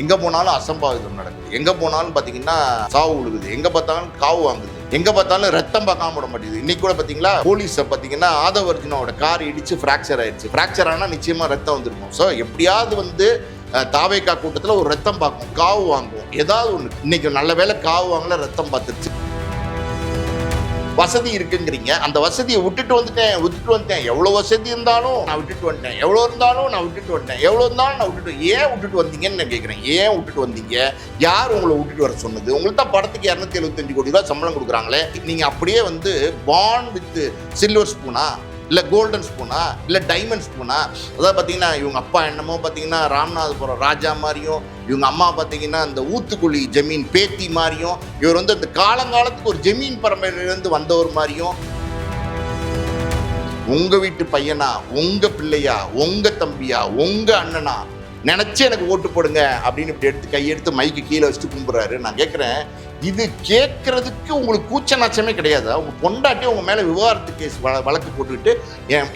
எங்க போனாலும் அசம்பாவிதம் நடக்குது. எங்க போனாலும் பாத்தீங்கன்னா சாவு விழுகுது. எங்க பார்த்தாலும் காவு வாங்குது. எங்க பார்த்தாலும் ரத்தம் பார்க்காம விட மாட்டேங்குது. இன்னைக்கு கூட பாத்தீங்களா போலீஸ் பாத்தீங்கன்னா ஆதவர்ஜுனோட கார் இடிச்சு பிராக்சர் ஆயிடுச்சு. பிராக்சர் ஆனா நிச்சயமா ரத்தம் வந்துருக்கும். ஸோ எப்படியாவது வந்து தாவேக்கா கூட்டத்தில் ஒரு ரத்தம் பார்க்கும், காவு வாங்குவோம், ஏதாவது ஒன்று. இன்னைக்கு நல்ல வேலை காவு வாங்கல, ரத்தம் பார்த்துருச்சு. வசதி இருக்குங்கிறீங்க, அந்த வசதியை விட்டுட்டு வந்துட்டேன். எவ்வளோ வசதி இருந்தாலும் நான் விட்டுட்டு வந்துட்டேன், எவ்வளோ இருந்தாலும் நான் விட்டுட்டு வந்துட்டேன், எவ்வளோ இருந்தாலும் நான் விட்டுட்டு. ஏன் விட்டுட்டு வந்தீங்கன்னு நான் கேட்குறேன். ஏன் விட்டுட்டு வந்தீங்க? யார் உங்களை விட்டுட்டு வர சொன்னது? உங்களுக்கு தான் படத்துக்கு 275 கோடி ரூபா சம்பளம் கொடுக்குறாங்களே. நீங்கள் அப்படியே வந்து பாண்ட் வித் சில்வர் ஸ்பூனா, இல்லை கோல்டன் ஸ்பூனா, இல்லை டைமண்ட் ஸ்பூனா? அதாவது பார்த்தீங்கன்னா இவங்க அப்பா என்னமோ பார்த்தீங்கன்னா ராமநாதபுரம் ராஜா மாதிரியும், இவங்க அம்மா பார்த்தீங்கன்னா அந்த ஊத்துக்குழி ஜமீன் பேத்தி மாதிரியும், இவர் வந்து அந்த காலங்காலத்துக்கு ஒரு ஜமீன் பரம்பரையிலேருந்து வந்தவர் மாதிரியும். உங்க வீட்டு பையனா, உங்க பிள்ளையா, உங்க தம்பியா, உங்க அண்ணனா நினைச்சு எனக்கு ஓட்டு போடுங்க அப்படின்னு இப்படி எடுத்து கையெடுத்து மைக்கு கீழே வச்சுட்டு கும்பிடுறாரு. நான் கேட்குறேன், இது கேட்கறதுக்கு உங்களுக்கு கூச்ச நாச்சமே கிடையாதா? உங்க பொண்டாட்டி உங்க மேல விவாகரத்து கேஸ் வழக்கு போட்டுக்கிட்டு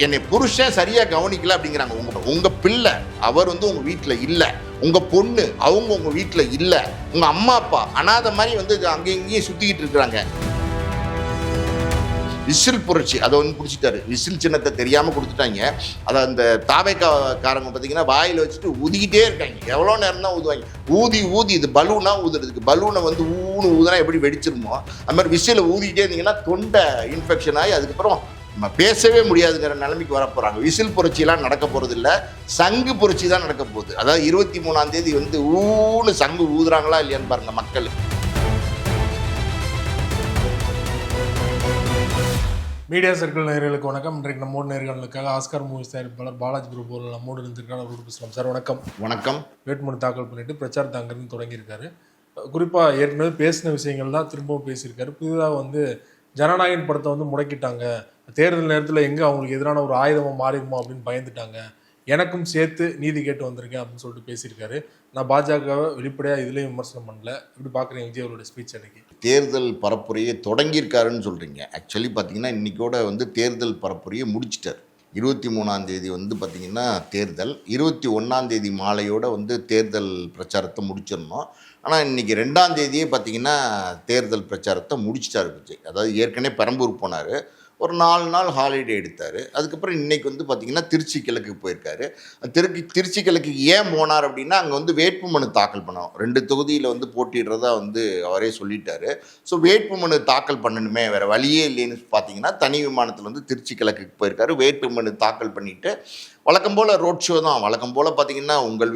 என்னை புருஷன் சரியா கவனிக்கல அப்படிங்கிறாங்க. உங்க பிள்ளை அவர் வந்து உங்க வீட்டுல இல்ல, உங்க பொண்ணு அவங்க உங்க வீட்டுல இல்ல, உங்க அம்மா அப்பா அனாதை மாதிரி வந்து அங்கேயும் இங்கேயும் சுத்திக்கிட்டு இருக்கிறாங்க. விசில் புரட்சி அதை வந்து பிடிச்சிட்டாரு. விசில் சின்னத்தை தெரியாமல் கொடுத்துட்டாங்க. அதை அந்த தாவேக்காரங்க பார்த்தீங்கன்னா வாயில் வச்சுட்டு ஊதிக்கிட்டே இருக்காங்க. எவ்வளோ நேரம் தான் ஊதுவாங்க. ஊதி இது பலூனா ஊதுறதுக்கு. பலூனை வந்து ஊதுனா எப்படி வெடிச்சிருமோ அது மாதிரி விசிலை ஊதிக்கிட்டே இருந்தீங்கன்னா தொண்டை இன்ஃபெக்ஷன் ஆகி அதுக்கப்புறம் நம்ம பேசவே முடியாதுங்கிற நிலைமைக்கு வர போகிறாங்க. விசில் புரட்சியெல்லாம் நடக்க போகிறது இல்லை, சங்கு புரட்சி தான் நடக்க போகுது. அதாவது 23ஆம் தேதி வந்து சங்கு ஊதுறாங்களா இல்லையான்னு பாருங்க மக்கள். மீடியா சர்க்கிள் நேயர்களுக்கு வணக்கம். இன்றைக்கு நம்மோடு நேர்களுக்காக ஆஸ்கார் மூவிஸ் தயாரிப்பாளர் பாலாஜி பிரபு அவர்கள் நம்மோடு இருந்திருக்காரு. அவரோடு பேசலாம். சார் வணக்கம். வணக்கம். வேட்புமனு தாக்கல் பண்ணிட்டு பிரச்சாரத்தை அங்கிருந்து தொடங்கியிருக்காரு. குறிப்பாக ஏற்கனவே பேசின விஷயங்கள் தான் திரும்பவும் பேசியிருக்காரு. புதிதாக வந்து ஜனநாயகன் படத்தை வந்து முடக்கிட்டாங்க, தேர்தல் நேரத்தில் எங்கே அவங்களுக்கு எதிரான ஒரு ஆயுதமாக மாறிடுமோ அப்படின்னு பயந்துட்டாங்க, எனக்கும் சேர்த்து நீதி கேட்டு வந்திருக்கேன் அப்படின்னு சொல்லிட்டு பேசியிருக்காரு. நான் பாஜகவை வெளிப்படையாக இதுலேயும் விமர்சனம் பண்ணல. எப்படி பார்க்குறீங்க விஜய் அவரோட ஸ்பீச்? அன்னைக்கு தேர்தல் பரப்புரையை தொடங்கியிருக்காருன்னு சொல்கிறீங்க. ஆக்சுவலி பார்த்தீங்கன்னா இன்றைக்கோட வந்து தேர்தல் பரப்புரையை முடிச்சிட்டார். 23ஆம் தேதி வந்து பார்த்திங்கன்னா தேர்தல், 21ஆம் தேதி மாலையோடு வந்து தேர்தல் பிரச்சாரத்தை முடிச்சிடணும். ஆனால் இன்றைக்கி 2ஆம் தேதியே பார்த்திங்கன்னா தேர்தல் பிரச்சாரத்தை முடிச்சிட்டார் விஜய். அதாவது ஏற்கனவே பெரம்பூர் போனார், ஒரு 4 நாள் ஹாலிடே எடுத்தார். அதுக்கப்புறம் இன்றைக்கி வந்து பார்த்திங்கன்னா திருச்சி கிழக்குக்கு போயிருக்காரு. திருச்சி கிழக்குக்கு ஏன் போனார் அப்படின்னா அங்கே வந்து வேட்புமனு தாக்கல் பண்ணோம். 2 தொகுதியில் வந்து போட்டிடுறதா வந்து அவரே சொல்லிட்டாரு. ஸோ வேட்புமனு தாக்கல் பண்ணணுமே, வேறு வழியே இல்லைன்னு பார்த்தீங்கன்னா தனி விமானத்தில் வந்து திருச்சி கிழக்குக்கு போயிருக்காரு. வேட்புமனு தாக்கல் பண்ணிவிட்டு வழக்கம் போல் ரோட் ஷோ தான். வழக்கம் போல் பார்த்திங்கன்னா உங்கள்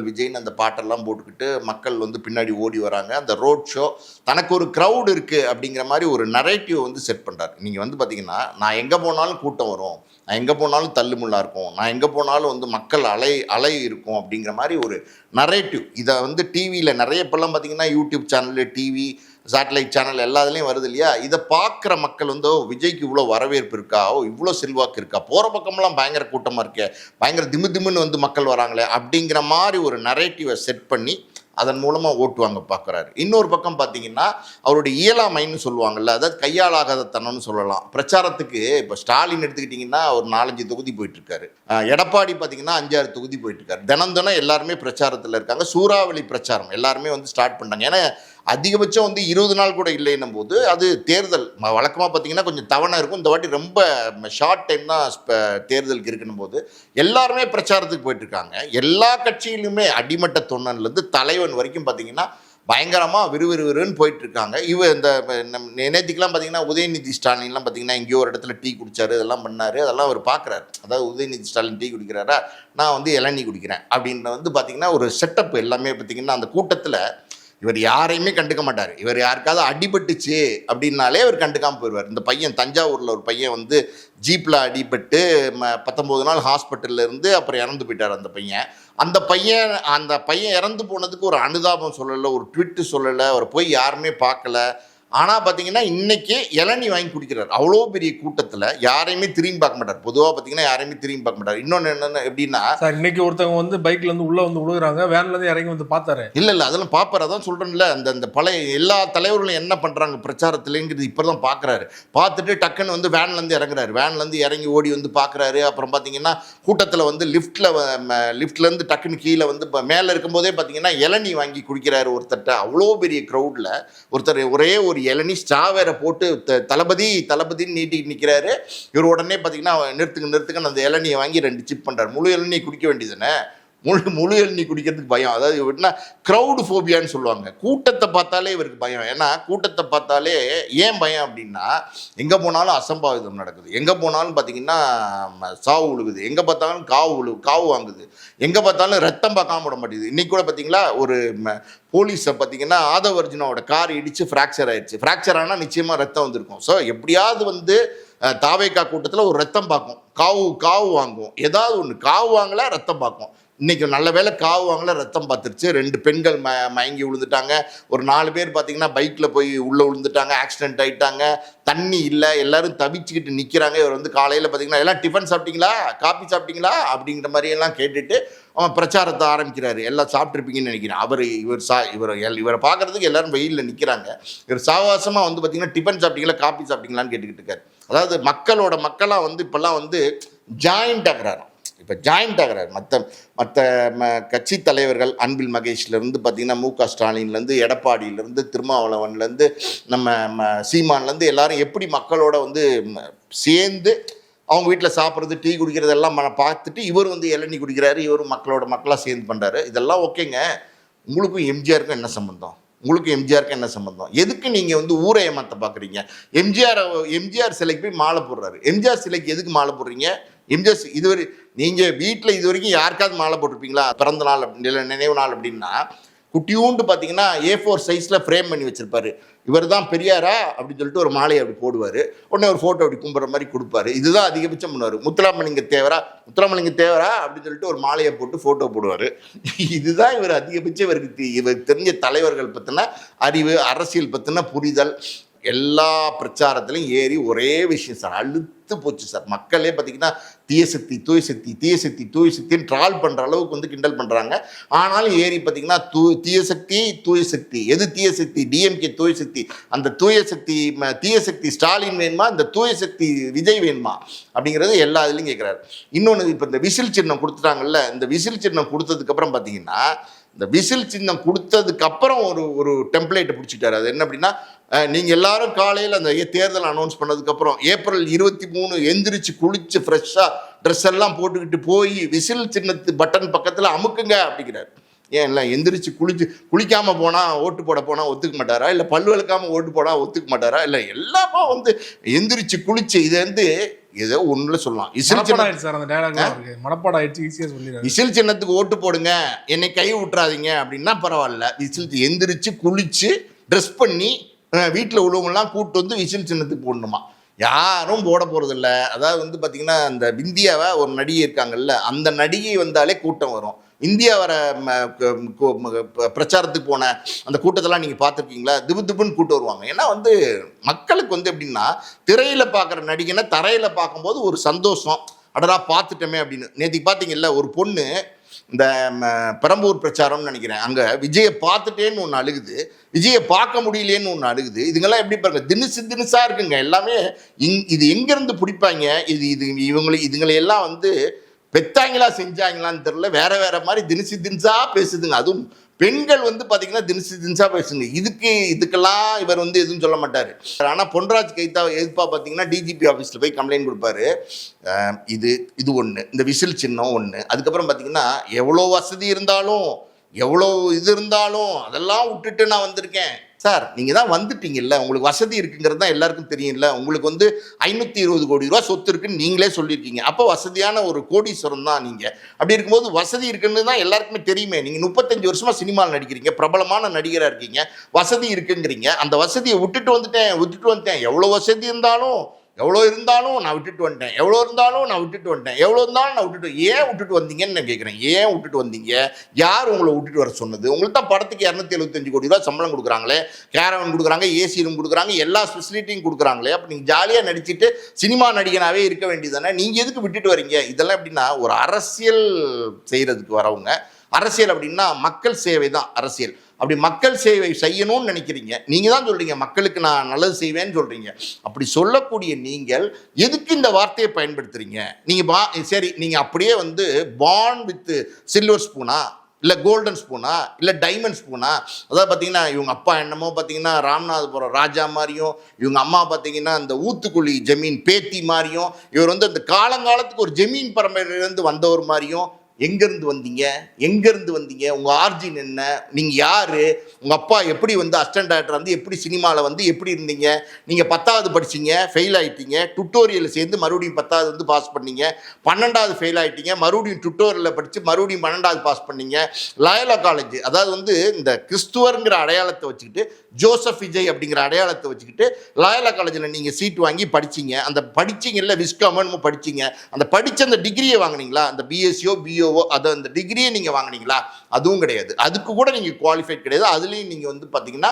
விஜய்னு அந்த பாட்டெல்லாம் போட்டுக்கிட்டு மக்கள் வந்து பின்னாடி ஓடி வராங்க. அந்த ரோட் ஷோ தனக்கு ஒரு க்ரௌடு இருக்குது அப்படிங்கிற மாதிரி ஒரு நரேட்டிவ் வந்து செட் பண்ணுறாரு. நீங்கள் வந்து பார்த்திங்கன்னா நான் எங்கே போனாலும் கூட்டம் வரும், நான் எங்கே போனாலும் தள்ளுமுள்ளா இருக்கும், நான் எங்கே போனாலும் வந்து மக்கள் அலை இருக்கும் அப்படிங்கிற மாதிரி ஒரு நரேட்டிவ். இதை வந்து டிவியில் நிறைய இப்போல்லாம் பார்த்திங்கன்னா YouTube channel, TV, satellite channel எல்லாத்துலேயும் வருது இல்லையா? இதை பார்க்குற மக்கள் வந்து விஜய்க்கு இவ்வளோ வரவேற்பு இருக்கா, இவ்வளோ செல்வாக்கு இருக்கா, போகிற பக்கமெல்லாம் பயங்கர கூட்டமாக இருக்கே, பயங்கர திமுன்னு வந்து மக்கள் வராங்களே அப்படிங்கிற மாதிரி ஒரு நரேட்டிவை செட் பண்ணி அதன் மூலமாக ஓட்டுவாங்க பார்க்குறாரு. இன்னொரு பக்கம் பார்த்தீங்கன்னா அவருடைய இயலாமைன்னு சொல்லுவாங்கள்ல, அதாவது கையாளாகாத தனம்னு சொல்லலாம். பிரச்சாரத்துக்கு இப்போ ஸ்டாலின் எடுத்துக்கிட்டிங்கன்னா ஒரு 4-5 தொகுதி போயிட்டுருக்காரு. எடப்பாடி பார்த்தீங்கன்னா 5-6 தொகுதி போயிட்டுருக்காரு. தினம் எல்லாருமே பிரச்சாரத்தில் இருக்காங்க. சூறாவளி பிரச்சாரம் எல்லாருமே வந்து ஸ்டார்ட் பண்ணாங்க. ஏன்னா அதிகபட்சம் வந்து 20 நாள் கூட இல்லைன்னும் போது அது தேர்தல் வழக்கமாக பார்த்தீங்கன்னா கொஞ்சம் தவணை இருக்கும். இந்த வாட்டி ரொம்ப ஷார்ட் டைம் தான் தேர்தலுக்கு இருக்குன்னும் போது எல்லாருமே பிரச்சாரத்துக்கு போயிட்டுருக்காங்க. எல்லா கட்சியிலுமே அடிமட்ட தொண்டன்லேருந்து தலைவன் வரைக்கும் பார்த்தீங்கன்னா பயங்கரமாக விறுவிறுன்னு போயிட்டுருக்காங்க. இந்த நேற்றுக்கெலாம் பார்த்தீங்கன்னா உதயநிதி ஸ்டாலின்லாம் பார்த்தீங்கன்னா எங்கேயோ ஒரு இடத்துல டீ குடித்தார், இதெல்லாம் பண்ணார், அதெல்லாம் அவர் பார்க்குறாரு. அதாவது உதயநிதி ஸ்டாலின் டீ குடிக்கிறாரா, நான் வந்து இளநீ குடிக்கிறேன் அப்படின்னு வந்து பார்த்திங்கன்னா ஒரு செட்டப் எல்லாமே பார்த்திங்கன்னா அந்த கூட்டத்தில் இவர் யாரையுமே கண்டுக்க மாட்டார். இவர் யாருக்காவது அடிபட்டுச்சு அப்படின்னாலே அவர் கண்டுக்காமல் போயிடுவார். இந்த பையன் தஞ்சாவூரில் ஒரு பையன் வந்து ஜீப்பில் அடிபட்டு 19 நாள் ஹாஸ்பிட்டலில் இருந்து அப்புறம் இறந்து போயிட்டார் அந்த பையன் இறந்து போனதுக்கு ஒரு அனுதாபம் சொல்லலை, ஒரு ட்விட்டு சொல்லலை, அவர் போய் யாருமே பார்க்கல. ஆனால் பார்த்தீங்கன்னா இன்னைக்கு இளநீ வாங்கி குடிக்கிறார். அவ்வளோ பெரிய கூட்டத்தில் யாரையுமே திரும்பி பார்க்க மாட்டார். பொதுவாக பார்த்தீங்கன்னா யாரையுமே திரும்பி பார்க்க மாட்டார். இன்னொன்று என்னென்ன எப்படின்னா, சார் இன்னைக்கு ஒருத்தவங்க வந்து பைக்ல இருந்து உள்ள வந்து விழுகுறாங்க, வேன்ல இருந்து இறங்கி வந்து பார்த்தாரு. இல்லை அதெல்லாம் பார்ப்பார். அதான் சொல்கிறேன்ல, அந்த பழைய எல்லா தலைவர்களும் என்ன பண்ணுறாங்க பிரச்சாரத்துலேங்கிறது இப்போ தான் பார்க்குறாரு. பார்த்துட்டு டக்குன்னு வந்து வேன்லேருந்து இறங்குறாரு. வேன்லேருந்து இறங்கி ஓடி வந்து பார்க்குறாரு. அப்புறம் பார்த்தீங்கன்னா கூட்டத்தில் வந்து லிஃப்ட்லேருந்து டக்குன்னு கீழே வந்து மேலே இருக்கும்போதே பார்த்தீங்கன்னா இளநீ வாங்கி குடிக்கிறாரு ஒருத்தர்கிட்ட. அவ்வளோ பெரிய க்ரௌடில் ஒருத்தர் ஒரே ஒரு இளநீ ஸ்டா வேற போட்டு தளபதின்னு நீட்டிட்டு நிற்கிறாரு. இவர் உடனே பார்த்தீங்கன்னா நிறுத்துங்கன்னு அந்த இளநியை வாங்கி 2 சிப் பண்ணுறாரு. முழு இளநியை குடிக்க வேண்டியதுன்னு முழு இளநீ குடிக்கிறதுக்கு பயம். அதாவது எப்படின்னா க்ரௌடு ஃபோபியான்னு சொல்லுவாங்க. கூட்டத்தை பார்த்தாலே இவருக்கு பயம். ஏன்னா கூட்டத்தை பார்த்தாலே ஏன் பயம் அப்படின்னா, எங்கே போனாலும் அசம்பாவிதம் நடக்குது, எங்கே போனாலும் பார்த்தீங்கன்னா சாவு விழுகுது, எங்கே பார்த்தாலும் காவு வாங்குது, எங்கே பார்த்தாலும் ரத்தம் பார்க்காம விட மாட்டேங்குது. இன்னைக்கு கூட பார்த்தீங்களா ஒரு போலீஸை பார்த்தீங்கன்னா ஆதவர்ஜுனாவோட கார் இடித்து ஃப்ராக்சர் ஆயிடுச்சு. ஃப்ராக்சர் ஆனால் நிச்சயமாக ரத்தம் வந்திருக்கும். ஸோ எப்படியாவது வந்து தாவேக்கா கூட்டத்தில் ஒரு ரத்தம் பார்க்கும், காவு வாங்கும், ஏதாவது ஒன்று காவு வாங்கல ரத்தம் பார்க்கும். இன்றைக்கி நல்ல வேலை காவு வாங்கல ரத்தம் பார்த்துருச்சு. 2 பெண்கள் மயங்கி விழுந்துட்டாங்க. ஒரு 4 பேர் பார்த்தீங்கன்னா பைக்கில் போய் உள்ளே விழுந்துட்டாங்க, ஆக்சிடென்ட் ஆகிட்டாங்க. தண்ணி இல்லை, எல்லோரும் தவிச்சுக்கிட்டு நிற்கிறாங்க. இவர் வந்து காலையில் பார்த்தீங்கன்னா எல்லாம் டிஃபன் சாப்பிட்டீங்களா, காப்பி சாப்பிட்டீங்களா அப்படிங்கிற மாதிரியெல்லாம் கேட்டுட்டு அவன் பிரச்சாரத்தை ஆரம்பிக்கிறாரு. எல்லாம் சாப்பிட்ருப்பீங்கன்னு நினைக்கிறேன். இவரை பார்க்குறதுக்கு எல்லோரும் வெயிலில் நிற்கிறாங்க. இவர் சாவாசமாக வந்து பார்த்தீங்கன்னா டிஃபன் சாப்பிட்டீங்களா, காப்பி சாப்பிட்டீங்களான்னு கேட்டுக்கிட்டு இருக்காரு. அதாவது மக்களாக வந்து இப்போல்லாம் வந்து ஜாயிண்ட் ஆகிறாரு. இப்போ ஜாயிண்ட் ஆகிறார். மற்ற கட்சி தலைவர்கள் அன்பில் மகேஷ்லேருந்து பார்த்தீங்கன்னா மு.க. ஸ்டாலின்லேருந்து, எடப்பாடியிலேருந்து, திருமாவளவன்லேருந்து, நம்ம சீமான்லேருந்து எல்லாரும் எப்படி மக்களோட வந்து சேர்ந்து அவங்க வீட்டில் சாப்பிட்றது, டீ குடிக்கிறது எல்லாம் பார்த்துட்டு இவர் வந்து இளநீ குடிக்கிறாரு. இவரும் மக்களாக சேர்ந்து பண்ணுறாரு. இதெல்லாம் ஓகேங்க. உங்களுக்கும் எம்ஜிஆருக்கும் என்ன சம்மந்தம்? எதுக்கு நீங்கள் வந்து ஊரை ஏமாற்ற பார்க்குறீங்க? எம்ஜிஆர் சிலைக்கு போய் மாலை போடுறாரு. எம்ஜிஆர் சிலைக்கு எதுக்கு மாலை போடுறீங்க? எம்ஜிஆர் இதுவரை நீங்கள் வீட்டில் இது வரைக்கும் யாருக்காவது மாலை போட்டிருப்பீங்களா? பிறந்த நாள் இல்லை நினைவு நாள் அப்படின்னா குட்டியூண்டு பார்த்தீங்கன்னா A4 சைஸில் ஃப்ரேம் பண்ணி வச்சுருப்பாரு. இவர் தான் பெரியாரா அப்படின்னு சொல்லிட்டு ஒரு மாலையை அப்படி போடுவார். உடனே ஒரு ஃபோட்டோ அப்படி கும்புற மாதிரி கொடுப்பாரு. இதுதான் அதிகபட்சம் பண்ணுவார். முத்துராமலிங்க தேவரா அப்படின்னு சொல்லிட்டு ஒரு மாலையை போட்டு ஃபோட்டோ போடுவார். இதுதான் இவர் அதிகபட்சம். இவருக்கு தெரிஞ்ச தலைவர்கள் பற்றின அறிவு, அரசியல் பற்றின புரிதல் எல்லா பிரச்சாரத்திலையும் ஏறி ஒரே விஷயம் சார், அழுத்து போச்சு சார். மக்களே பார்த்தீங்கன்னா தூய சக்தின்னு ட்ரால் பண்ணுற அளவுக்கு வந்து கிண்டல் பண்ணுறாங்க. ஆனாலும் ஏறி பார்த்தீங்கன்னா தூய சக்தி. எது தீய சக்தி? டிஎம்கே தூய சக்தி. அந்த தீய சக்தி ஸ்டாலின் வேணுமா, இந்த தூய சக்தி விஜய் வேணுமா அப்படிங்கிறது எல்லா இதுலையும் கேட்குறாரு. இன்னொன்று, இப்போ இந்த விசில் சின்னம் கொடுத்துட்டாங்கல்ல, இந்த விசில் சின்னம் கொடுத்ததுக்கப்புறம் பார்த்தீங்கன்னா இந்த விசில் சின்னம் கொடுத்ததுக்கப்புறம் ஒரு டெம்ப்ளேட்டை பிடிச்சிட்டாரு. அது என்ன அப்படின்னா, நீங்கள் எல்லாரும் காலையில் அந்த தேர்தல் அனௌன்ஸ் பண்ணதுக்கப்புறம் ஏப்ரல் 23 எந்திரிச்சு குளிச்சு ஃப்ரெஷ்ஷாக ட்ரெஸ் எல்லாம் போட்டுக்கிட்டு போய் விசில் சின்னத்து பட்டன் பக்கத்தில் அமுக்குங்க அப்படிங்கிறார். ஏன் இல்லை எந்திரிச்சு குளிக்காமல் போனால் ஓட்டு போட போனால் ஒத்துக்க மாட்டாரா? இல்லை பல்லு விளக்காமல் ஓட்டு போனால் ஒத்துக்க மாட்டாரா? இல்லை எல்லாமே வந்து எந்திரிச்சு குளிச்சு இதை வந்து ஏதோ ஒன்றுல சொல்லலாம். விசில் சின்னத்துக்கு ஓட்டு போடுங்க, என்னை கை விட்டுறாதீங்க அப்படின்னா பரவாயில்ல. விசில் எந்திரிச்சு குளிச்சு ட்ரெஸ் பண்ணி வீட்டில் உள்ளவங்கெல்லாம் கூப்பிட்டு வந்து விசில் சின்னத்துக்கு போடணுமா? யாரும் போட போகிறதில்ல. அதாவது வந்து பார்த்திங்கன்னா இந்த இந்தியாவை ஒரு நடிகை இருக்காங்கல்ல, அந்த நடிகை வந்தாலே கூட்டம் வரும். இந்தியா வர பிரச்சாரத்துக்கு போன அந்த கூட்டத்தெல்லாம் நீங்கள் பார்த்துருக்கீங்களா? திபுன்னு கூட்டம் வருவாங்க. ஏன்னா வந்து மக்களுக்கு வந்து எப்படின்னா, திரையில் பார்க்குற நடிகனை தரையில் பார்க்கும்போது ஒரு சந்தோஷம், அடடா பார்த்துட்டோமே அப்படின்னு. நேற்றுக்கு பார்த்தீங்கல்ல, ஒரு பொண்ணு இந்த பெரம்பூர் பிரச்சாரம்னு நினைக்கிறேன், அங்கே விஜயை பார்த்துட்டேன்னு ஒன்று அழுகுது, விஜயை பார்க்க முடியலேன்னு ஒன்று அழுகுது. இதுங்கெல்லாம் எப்படி பாருங்க, தினுசாக இருக்குங்க எல்லாமே. இது எங்கேருந்து பிடிப்பாங்க? இதுங்களையெல்லாம் வந்து பெத்தாங்களா செஞ்சாங்களான்னு தெரியல. வேற மாதிரி தினுசா பேசுதுங்க. அதுவும் பெண்கள் வந்து பார்த்தீங்கன்னா தினுசா பேசுங்க. இதுக்கெல்லாம் இவர் வந்து எதுவும் சொல்ல மாட்டார். ஆனால் பொன்ராஜ் கைத்தா எதிர்ப்பா பார்த்தீங்கன்னா டிஜிபி ஆஃபீஸில் போய் கம்ப்ளைண்ட் கொடுப்பாரு. இது ஒன்று, இந்த விசில் சின்னம் ஒன்று. அதுக்கப்புறம் பார்த்தீங்கன்னா எவ்வளோ வசதி இருந்தாலும் எவ்வளோ இது இருந்தாலும் அதெல்லாம் விட்டுட்டு நான் வந்திருக்கேன். சார் நீங்கள் தான் வந்துட்டீங்கல்ல, உங்களுக்கு வசதி இருக்குங்கிறது தான் எல்லாருக்கும் தெரியும்ல. உங்களுக்கு வந்து 520 கோடி ரூபா சொத்து இருக்குன்னு நீங்களே சொல்லியிருக்கீங்க. அப்போ வசதியான ஒரு கோடீஸ்வரம் தான் நீங்கள். அப்படி இருக்கும்போது வசதி இருக்குன்னு தான் எல்லாருக்குமே தெரியுமே. நீங்கள் 35 வருஷமாக சினிமாவில் நடிக்கிறீங்க, பிரபலமான நடிகராக இருக்கீங்க, வசதி இருக்குங்கிறீங்க. அந்த வசதியை விட்டுட்டு வந்துட்டேன். எவ்வளோ வசதி இருந்தாலும் எவ்வளோ இருந்தாலும் நான் விட்டுட்டு வந்துட்டேன், எவ்வளோ இருந்தாலும் நான் விட்டுட்டு வந்துட்டேன், எவ்வளோ இருந்தாலும் நான் விட்டுட்டு, ஏன் விட்டுட்டு வந்தீங்கன்னு நான் கேட்குறேன். ஏன் விட்டுட்டு வந்தீங்க? யார் உங்களை விட்டுட்டு வர சொன்னது? உங்களுக்கு தான் படத்துக்கு 275 கோடி ரூபா சம்பளம் கொடுக்குறாங்களே, கேரவன் கொடுக்குறாங்க, ஏசி ரூம் கொடுக்குறாங்க, எல்லா ஃபெசிலிட்டியும் கொடுக்குறாங்களே. அப்போ நீங்கள் ஜாலியாக நடிச்சுட்டு சினிமா நடிகனாகவே இருக்க வேண்டியதானே, நீங்கள் எதுக்கு விட்டுட்டு வரீங்க? இதெல்லாம் எப்படின்னா ஒரு அரசியல் செய்கிறதுக்கு வரவங்க. அரசியல் அப்படின்னா மக்கள் சேவை தான் அரசியல். அப்படி மக்கள் சேவை செய்யணும்னு நினைக்கிறீங்க, நீங்கள் தான் சொல்கிறீங்க மக்களுக்கு நான் நல்லது செய்வேன்னு சொல்கிறீங்க. அப்படி சொல்லக்கூடிய நீங்கள் எதுக்கு இந்த வார்த்தையை பயன்படுத்துகிறீங்க? நீங்கள் சரி, நீங்கள் அப்படியே வந்து பார்ன் வித் சில்வர் ஸ்பூனா, இல்லை கோல்டன் ஸ்பூனா, இல்லை டைமண்ட் ஸ்பூனா? அதாவது பார்த்தீங்கன்னா இவங்க அப்பா என்னமோ பார்த்தீங்கன்னா ராமநாதபுரம் ராஜா மாதிரியும், இவங்க அம்மா பார்த்தீங்கன்னா அந்த ஊத்துக்குழி ஜமீன் பேத்தி மாதிரியும், இவர் வந்து அந்த காலங்காலத்துக்கு ஒரு ஜமீன் பரம்பரையிலேருந்து வந்தவர் மாதிரியும். எங்கேருந்து வந்தீங்க? எங்கேருந்து வந்தீங்க? உங்கள் ஆர்ஜின் என்ன? நீங்கள் யார்? உங்கள் அப்பா எப்படி வந்து அசிஸ்டன்ட் டைரக்டர் வந்து எப்படி சினிமாவில் வந்து எப்படி இருந்தீங்க? நீங்கள் 10வது படிச்சிங்க, ஃபெயில் ஆகிட்டீங்க, டுட்டோரியலில் சேர்ந்து மறுபடியும் 10வது வந்து பாஸ் பண்ணீங்க, 12வது ஃபெயில் ஆகிட்டீங்க, மறுபடியும் டுட்டோரியலில் படித்து மறுபடியும் 12வது பாஸ் பண்ணீங்க. லயோலா காலேஜ், அதாவது வந்து இந்த கிறிஸ்துவருங்கிற அடையாளத்தை வச்சுக்கிட்டு, ஜோசப் விஜய் அப்படிங்கிற அடையாளத்தை வச்சுக்கிட்டு லயோலா காலேஜில் நீங்கள் சீட் வாங்கி படிச்சிங்க. அந்த படிச்சிங்கல்ல, விஸ்காமன்னு படிச்சிங்க. அந்த படித்த அந்த டிகிரியை வாங்கினீங்களா? அந்த பிஎஸ்சியோ பிஓ அதை அந்த டிகிரியை நீங்கள் வாங்கினீங்களா? அதுவும் கிடையாது. அதுக்கு கூட நீங்கள் குவாலிஃபைட் கிடையாது. அதுலேயும் நீங்கள் வந்து பார்த்தீங்கன்னா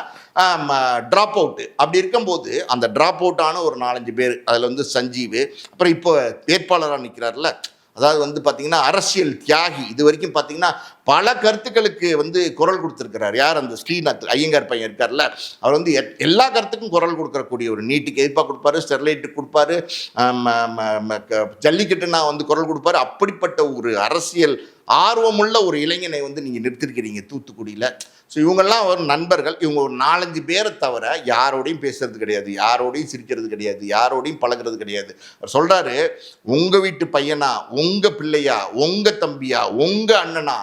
ட்ராப் அவுட்டு. அப்படி இருக்கும்போது அந்த ட்ராப் அவுட்டான ஒரு 4-5 பேர், அதில் வந்து சஞ்சீவ், அப்புறம் இப்போ வேட்பாளராக நிற்கிறார்ல, அதாவது வந்து பார்த்தீங்கன்னா அரசியல் தியாகி, இது வரைக்கும் பார்த்தீங்கன்னா பல கருத்துக்களுக்கு வந்து குரல் கொடுத்துருக்கிறார். யார்? அந்த ஸ்ரீநாத் ஐயங்கார் பையன் இருக்கார்ல, அவர் வந்து எல்லா கருத்துக்கும் குரல் கொடுக்கறக்கூடிய ஒரு நீட்டுக்கு எதிர்ப்பாக கொடுப்பாரு, ஸ்டெர்லைட்டுக்கு கொடுப்பாரு, ஜல்லிக்கட்டுனா வந்து குரல் கொடுப்பாரு. அப்படிப்பட்ட ஒரு அரசியல் ஆர்வமுள்ள ஒரு இளைஞனை வந்து நீங்கள் நிறுத்திருக்கிறீங்க தூத்துக்குடியில். ஸோ இவங்கெல்லாம் ஒரு நண்பர்கள். இவங்க ஒரு 4-5 பேரை தவிர யாரோடையும் பேசுறது கிடையாது, யாரோடையும் சிரிக்கிறது கிடையாது, யாரோடையும் பழகிறது கிடையாது. அவர் சொல்கிறாரு, உங்கள் வீட்டு பையனா, உங்கள் பிள்ளையா, உங்கள் தம்பியா, உங்கள் அண்ணனா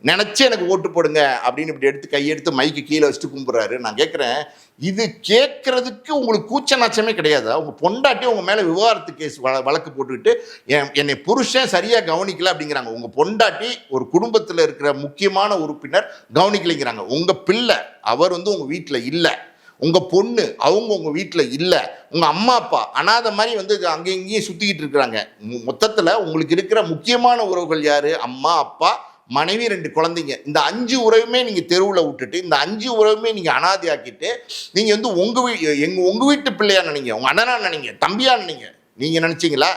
நினச்சி எனக்கு ஓட்டு போடுங்க அப்படின்னு இப்படி எடுத்து கையெடுத்து மைக்கு கீழே வச்சுட்டு கும்பிட்றாரு. நான் கேட்குறேன், இது கேட்குறதுக்கு உங்களுக்கு கூச்ச நாச்சமே கிடையாது? அவங்க பொண்டாட்டி உங்கள் மேலே விவாகரத்து கேஸ் வழக்கு போட்டுக்கிட்டு என்னை புருஷன் சரியாக கவனிக்கல அப்படிங்கிறாங்க. உங்கள் பொண்டாட்டி ஒரு குடும்பத்தில் இருக்கிற முக்கியமான உறுப்பினர் கவனிக்கலைங்கிறாங்க. உங்கள் பிள்ளை அவர் வந்து உங்கள் வீட்டில் இல்லை, உங்கள் பொண்ணு அவங்க உங்கள் வீட்டில் இல்லை, உங்கள் அம்மா அப்பா அனாதை மாதிரி வந்து அங்கேயும் இங்கேயும் சுற்றிக்கிட்டு இருக்கிறாங்க. மொத்தத்தில் உங்களுக்கு இருக்கிற முக்கியமான உறவுகள் யார்? அம்மா, அப்பா, மனைவி, 2 குழந்தைங்க. இந்த 5 உறவுமே நீங்கள் தெருவில் விட்டுட்டு, இந்த 5 உறவுமே நீங்கள் அனாதையாக்கிட்டு, நீங்கள் வந்து உங்கள் வீட்டு பிள்ளையா நினைங்க, உங்கள் அண்ணனா நினைங்க, தம்பியா நினைங்க. நீங்கள் நினச்சிங்களா?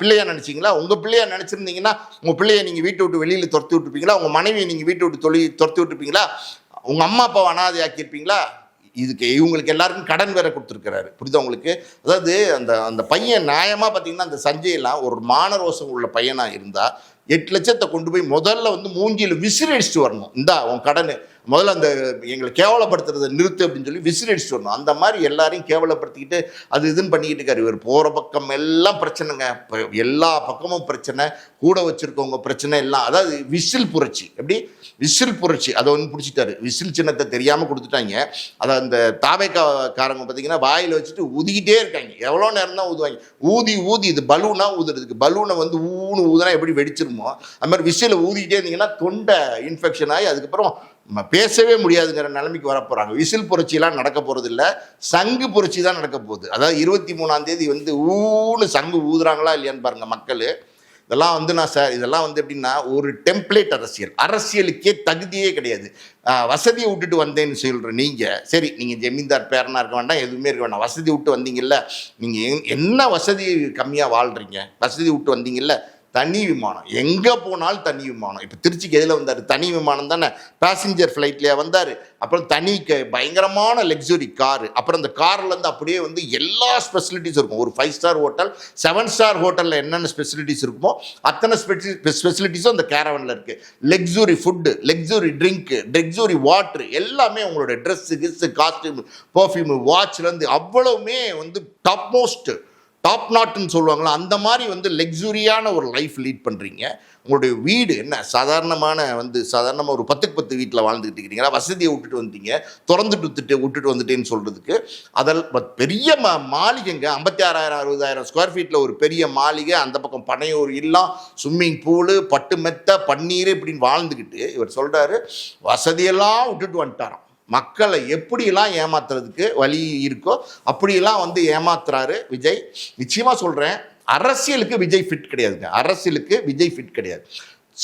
பிள்ளையா நினச்சிங்களா? உங்கள் பிள்ளையா நினச்சிருந்தீங்கன்னா உங்கள் பிள்ளையை நீங்கள் வீட்டை விட்டு வெளியில் துரத்தி விட்டுருப்பீங்களா? உங்கள் மனைவியை நீங்கள் வீட்டை விட்டு துரத்தி விட்டுருப்பீங்களா? உங்கள் அம்மா அப்பாவை அனாதையாக்கியிருப்பீங்களா? இதுக்கு இவங்களுக்கு எல்லாருக்கும் கடன் வேற கொடுத்துருக்கிறாரு. புரியுதா உங்களுக்கு? அதாவது அந்த பையன் நியாயமாக பார்த்தீங்கன்னா அந்த சஞ்சயெல்லாம் ஒரு மானரோசம் உள்ள பையனாக இருந்தால் 8 லட்சத்தை கொண்டு போய் முதல்ல வந்து மூஞ்சியில் விசிறடிச்சுட்டு வரணும். இந்தா உன் கடன், முதல்ல அந்த எங்களை கேவலப்படுத்துறதை நிறுத்து அப்படின்னு சொல்லி விசிறடிச்சுட்டு வரணும். அந்த மாதிரி எல்லாரையும் கேவலப்படுத்திக்கிட்டு அது இதுன்னு பண்ணிக்கிட்டு இருக்காரு. இவர் போகிற பக்கம் எல்லாம் பிரச்சனைங்க, எல்லா பக்கமும் பிரச்சனை, கூட வச்சுருக்கவங்க பிரச்சனை எல்லாம். அதாவது விசில் புரட்சி. எப்படி விசில் புரட்சி அதை வந்து பிடிச்சிட்டாரு. விசில் சின்னத்தை தெரியாமல் கொடுத்துட்டாங்க. அதை அந்த தாவேக்காரங்க பார்த்தீங்கன்னா வாயில் வச்சுட்டு ஊதிக்கிட்டே இருக்காங்க. எவ்வளோ நேரம் தான் ஊதுவாங்க? ஊதி இது பலூனா ஊதுறதுக்கு, பலூனை வந்து ஊதுனா எப்படி வெடிச்சிருமோ அது மாதிரி விசிலை ஊதிக்கிட்டே இருந்தீங்கன்னா தொண்டை இன்ஃபெக்ஷன் ஆகி அதுக்கப்புறம் பேசவே முடியாதுங்கிற நிலைமைக்கு வரப்போகிறாங்க. விசில் புரட்சியெல்லாம் நடக்க போகிறது இல்லை, சங்கு புரட்சி தான் நடக்க போகுது. அதாவது 23ஆம் தேதி வந்து சங்கு ஊதுறாங்களா இல்லையான்னு பாருங்கள் மக்கள். இதெல்லாம் வந்து இதெல்லாம் வந்து எப்படின்னா ஒரு டெம்ப்ளேட் அரசியலுக்கே தகுதியே கிடையாது. வசதியை விட்டுட்டு வந்தேன்னு சொல்கிற நீங்கள், சரி நீங்கள் ஜமீன்தார் பேரனாக இருக்க வேண்டாம், எதுவுமே இருக்க வேண்டாம், வசதி விட்டு வந்தீங்கல்ல. நீங்கள் என்ன வசதி கம்மியாக வாழ்கிறீங்க? வசதி விட்டு வந்தீங்கல்ல, தனி விமானம், எங்கே போனாலும் தனி விமானம். இப்போ திருச்சிக்கு எதில் வந்தார்? தனி விமானம் தானே, பேசஞ்சர் ஃப்ளைட்லேயே வந்தார். அப்புறம் பயங்கரமான லக்ஸுரி காரு, அப்புறம் அந்த கார்லேருந்து அப்படியே வந்து எல்லா ஸ்பெசிலிட்டிஸும் இருக்கும். ஒரு 5 ஸ்டார் ஹோட்டல், 7 ஸ்டார் ஹோட்டலில் என்னென்ன ஸ்பெசிலிட்டிஸ் இருக்குமோ அத்தனை ஸ்பெசிலிட்டிஸும் அந்த கேரவனில் இருக்குது. Luxury food, luxury drink, luxury water, எல்லாமே உங்களோட ட்ரெஸ்ஸு, கிஸ்ஸு, காஸ்டியூம், பர்ஃப்யூமு, வாட்ச்லேருந்து அவ்வளவுமே வந்து டாப் நாட்னு சொல்லுவாங்களா, அந்த மாதிரி வந்து லக்ஸுரியான ஒரு லைஃப் லீட் பண்ணுறீங்க. உங்களுடைய வீடு என்ன சாதாரணமாக ஒரு 10க்கு 10 வீட்டில் வாழ்ந்துக்கிட்டு இருக்கிறீங்களா? வசதியை விட்டுட்டு வந்துட்டீங்க, விட்டுட்டு வந்துட்டேன்னு சொல்கிறதுக்கு. அதில் பெரிய மாளிகைங்க, 56,000 60,000 ஸ்கொயர் ஃபீட்டில் ஒரு பெரிய மாளிகை, அந்த பக்கம் பனையூர் இல்லம், ஸ்விம்மிங் பூலு, பட்டு மெத்த, பன்னீர் இப்படின்னு வாழ்ந்துக்கிட்டு இவர் சொல்கிறாரு வசதியெல்லாம் விட்டுட்டு வந்துட்டாராம். மக்களை எப்படியெல்லாம் ஏமாத்துறதுக்கு வழி இருக்கோ அப்படியெல்லாம் வந்து ஏமாத்துறாரு விஜய். நிச்சயமாக சொல்கிறேன், அரசியலுக்கு விஜய் ஃபிட் கிடையாதுங்க. அரசியலுக்கு விஜய் ஃபிட் கிடையாது.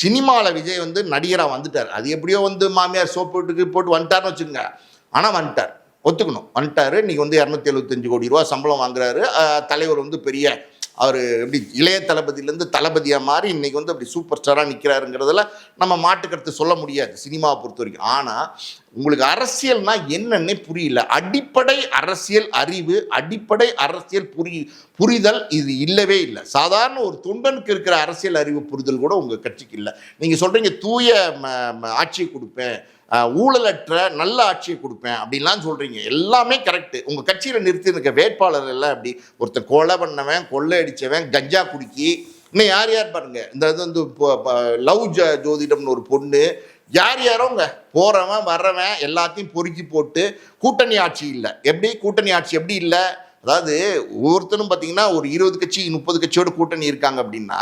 சினிமாவில் விஜய் வந்து நடிகராக வந்துட்டார். அது எப்படியோ வந்து மாமியார் சோப்பு போட்டு வந்துட்டார்னு வச்சுக்கோங்க. ஆனால் வந்துட்டார், ஒத்துக்கணும், வந்துட்டார். இன்றைக்கி வந்து 275 கோடி ரூபா சம்பளம் வாங்குறாரு. தலைவர் வந்து பெரிய அவர் எப்படி இளைய தளபதியிலேருந்து தளபதியாக மாறி இன்றைக்கி வந்து அப்படி சூப்பர் ஸ்டாராக நிற்கிறாருங்கிறதுல நம்ம மாட்டுக்கருத்து சொல்ல முடியாது சினிமாவை பொறுத்த வரைக்கும். ஆனால் உங்களுக்கு அரசியல்னா என்னன்னே புரியல. அடிப்படை அரசியல் அறிவு, அடிப்படை அரசியல் புரிதல் இது இல்லவே இல்லை. சாதாரண ஒரு தொண்டனுக்கு இருக்கிற அரசியல் அறிவு புரிதல் கூட உங்கள் கட்சிக்கு இல்லை. நீங்கள் சொல்கிறீங்க தூய ஆட்சியை கொடுப்பேன், ஊழலற்ற நல்ல ஆட்சியை கொடுப்பேன் அப்படின்லாம் சொல்கிறீங்க. எல்லாமே கரெக்டு. உங்கள் கட்சியில் நிறுத்தியிருக்க வேட்பாளர் எல்லாம் அப்படி ஒருத்தன் கொலை பண்ணவன், கொள்ளை அடித்தவன், கஞ்சா குடிக்கி, இன்னும் யார் யார் பாருங்க, இந்த இது வந்து லவ் ஜோதிடம்னு ஒரு பொண்ணு, யார் யாரோங்க போகிறவன் வர்றவன் எல்லாத்தையும் பொறுக்கி போட்டு கூட்டணி ஆட்சி இல்லை. எப்படி கூட்டணி ஆட்சி எப்படி இல்லை? அதாவது ஒவ்வொருத்தரும் பார்த்தீங்கன்னா ஒரு 20 கட்சி 30 கட்சியோட கூட்டணி இருக்காங்க அப்படின்னா,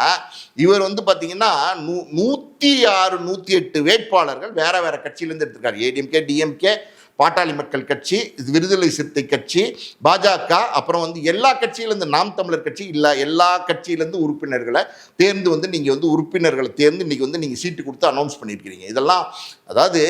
இவர் வந்து பார்த்தீங்கன்னா 106 108 வேட்பாளர்கள் வேற வேற கட்சியிலேருந்து எடுத்திருக்காரு. ஏடிஎம்கே, டிஎம்கே, பாட்டாளி மக்கள் கட்சி, விடுதலை சிறுத்தை கட்சி, பாஜக, அப்புறம் வந்து எல்லா கட்சியிலேருந்து, நாம் தமிழர் கட்சி இல்லை, எல்லா கட்சியிலேருந்து உறுப்பினர்களை தேர்ந்து வந்து நீங்கள் வந்து உறுப்பினர்களை தேர்ந்து இன்றைக்கி வந்து நீங்கள் சீட்டு கொடுத்து அனௌன்ஸ் பண்ணியிருக்கிறீங்க. இதெல்லாம் அதாவது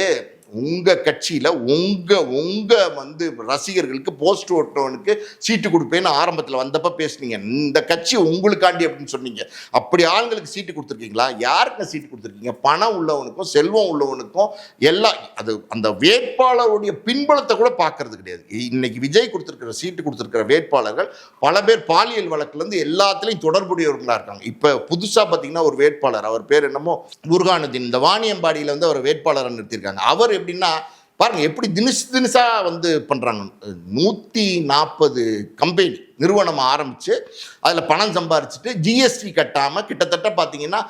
உங்கள் கட்சியில் உங்கள் வந்து ரசிகர்களுக்கு போஸ்ட் ஓட்டுறவனுக்கு சீட்டு கொடுப்பேன்னு ஆரம்பத்தில் வந்தப்போ பேசுனீங்க. இந்த கட்சி உங்களுக்காண்டி அப்படின்னு சொன்னீங்க. அப்படி ஆளுங்களுக்கு சீட்டு கொடுத்துருக்கீங்களா? யாருக்கு சீட்டு கொடுத்துருக்கீங்க? பணம் உள்ளவனுக்கும் செல்வம் உள்ளவனுக்கும் எல்லாம். அது அந்த வேட்பாளருடைய பின்புலத்தை கூட பார்க்கறது கிடையாது. இன்னைக்கு விஜய் கொடுத்துருக்கிற சீட்டு கொடுத்துருக்கிற வேட்பாளர்கள் பல பேர் பாலியல் வழக்குலேருந்து எல்லாத்துலேயும் தொடர்புடையவர்களாக இருக்காங்க. இப்போ புதுசாக பார்த்தீங்கன்னா ஒரு வேட்பாளர், அவர் பேர் என்னமோ புர்கானுதீன், இந்த வாணியம்பாடியில் வந்து அவர் வேட்பாளரை நிறுத்தியிருக்காங்க. அவர் எப்படின்னா பாருங்க எப்படி தினசா வந்து பண்றாங்க. 140 கம்பெனி நிறுவனம் ஆரம்பிச்சு அதில் பணம் சம்பாரிச்சுட்டு ஜிஎஸ்டி கட்டாமல் கிட்டத்தட்ட பார்த்தீங்கன்னா